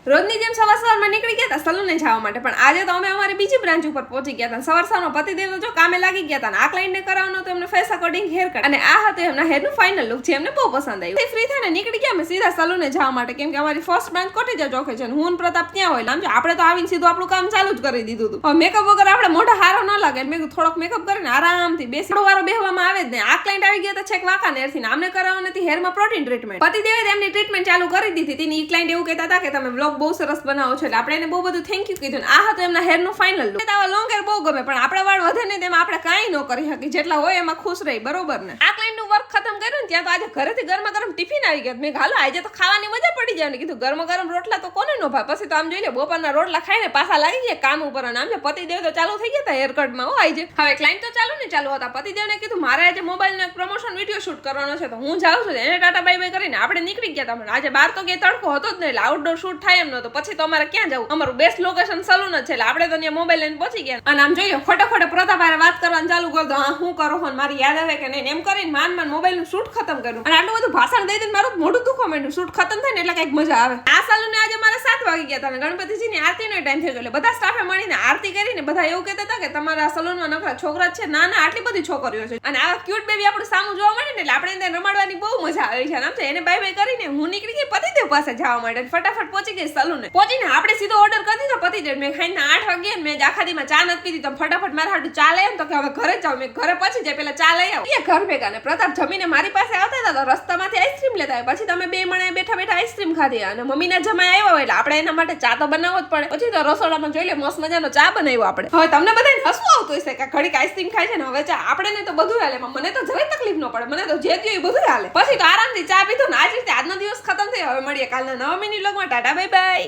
રોજની જેમ સવારમાં નીકળી ગયા હતા સલૂને જવા માટે, પણ આજે તો અમે અમારી બીજી બ્રાન્ચ ઉપર પહોંચી ગયા હતા. સવારમાં પતિદેવ જો કામે લાગી ગયા હતા. આ ક્લાયન્ટને કરાવવાનો તો એમને ફેસ અકોર્ડિંગ હેર કટ, અને આ હતું એમના હેરનું ફાઇનલ લુક, જે એમને બહુ પસંદ આવ્યું. ફ્રી થઈને નીકળી ગયા અમે સીધા સલૂને જવા માટે, કેમ કે અમારી ફર્સ્ટ બ્રાન્ચ કોટેજ ચોકે છે. હું પ્રતાપ ત્યાં હોય આમ આપણે તો આવીને સીધું આપણું કામ ચાલુ જ કરી દીધું હતું. મેકઅપ વગર આપણે મોઢા હારો ન લાગે, મેં થોડોક મેકઅપ કરીને આરામથી બેસી વારો બેહવામાં આવે જ નહીં. આ ક્લાયન્ટ આવી ગયા હતા છેક વાંકાનેર થી, આમને કરાવવાની હતી હેરમાં પ્રોટીન ટ્રીટમેન્ટ. પતિદેવે તેમની ટ્રીટમેન્ટ ચાલુ કરી દીધી હતી. ક્લાયન્ટ એવું કહેતા હતા કે તમે વ્લોગ બહુ સરસ બનાવો છો, એટલે આપણે એને બહુ બધું થેન્ક યુ કીધું. આ હતું એમના હેરનું ફાઇનલ લુક. આવા લોંગ હેર બહુ ગમે, પણ આપણા વાળ વધે ને તેમાં આપણે કાંઈ ન કરી શકીએ, જેટલા હોય એમાં ખુશ રહી, બરોબર ને. આ ક્લાયન્ટનું વર્ક ખતમ કર્યું ને ત્યાં તો આજે ઘરેથી ગરમા ગરમ ટિફિન આવી ગયા. મેં હાલો આજે તો ખાવાની મજા પડી જાય ને કીધું ગરમા ગરમ રોટલા તો કોને નો ભાવે. પછી તો આમ જોઈ લે બપોરના રોટલા ખાઈને પાછા લાગી ગયા કામ ઉપર, અને આમ પતિદેવ તો ચાલુ થઈ ગયા હતા હેરકટમાં. હો આજે હવે ક્લાયન્ટ તો ચાલુ ને ચાલુ હતા. પતિદેવને કીધું મારે આજે મોબાઈલનો એક પ્રમોશન વિડીયો શૂટ કરવાનો છે, તો હું જાઉં છું. એને ટાટા બાય બાય કરીને આપણે નીકળી ગયા હતા. આજે બહાર તો ક્યાંય તડકો હતો જ નહીં, એટલે આઉટડોર શૂટ થાય એમ નતો. પછી તો અમારે ક્યાં જવું, અમારું બેસ્ટ લોકેશન સલૂન જ છે, એટલે આપણે તો ત્યાં મોબાઈલ લઈને પહોંચી ગયા. અને આમ જોઈએ ખોટે પ્રતાપ વાત કરવાનું ચાલુ કરતો, હા હું કરો છો મારી યાદ આવે કે નહીં, એમ કરીને માન મોબાઈલનું શૂટ ખતમ કર્યું. અને આટલું બધું ભાષણ દઈ દઈને મારું મોઢું દુખવા માંડ્યું. શૂટ ખતમ થાય ને એટલે કઈક મજા આવે. આ સલૂને આજે મારે 7 વાગી ગયા હતા, અને ગણપતિજીની આરતીનો ટાઈમ થયો, એટલે બધા સ્ટાફે મળીને આરતી કરીને બધા એવું કહેતા હતા કે તમારા સલૂનમાં નકરા છોકરા છે. ના ના, આટલી બધી છોકરીઓ છે, અને આ ક્યુટ બેબી આપણું સામું જોવા મળે ને એટલે આપણે એને રમાડવાની બહુ મજા આવી છે. આમ છે એને બાય બાય કરીને હું નીકળી ગઈ પતિદેવ પાસે જવા માટે. ફટાફટ પહોંચી ગઈ સલૂને. પહોંચીને આપણે સીધો ઓર્ડર કરી દીધો પતિદેવ. મેં ખાઈને 8 વાગે મેં આખા દીમાં ચા નથી પીધી, તો ફટાફટ મારા હાટું ચા લઈ તો કે હવે ઘરે જાવ. મેં ઘરે પછી જાય પેલા ચા લઈ આવ. એ ઘર ભેગા ને પ્રતાપ જમીને મારી પાસે આવતા હતા, તો રસ્તામાંથી આઈસ્ક્રીમ લેતા આવ્યા. પછી તમે બે મણે બેઠા બેઠા આઈસ્ક્રીમ ખાધી, અને મમ્મીના જમાઈ આવ્યા હોય એટલે આપણે એના માટે ચા તો બનાવવો જ પડે. પછી તો રસોડામાં જોઈ લે મસ્ત મજાનો ચા બનાવ્યો આપણે. હવે તમને બધાને હસવું આવતું હશે કે ઘડીક આઈસ્ક્રીમ ખાય છે ને હવે ચા. આપણે ને તો બધું હાલે, મને તો જરાય તકલીફ ન પડે, મને તો જે થયું એ બધું હાલે. પછી તો આરામથી ચા પીધું ને આજ રીતે આજનો દિવસ ખતમ થયો. હવે મળીએ કાલના નવા મિની વ્લોગમાં. Tata bye bye.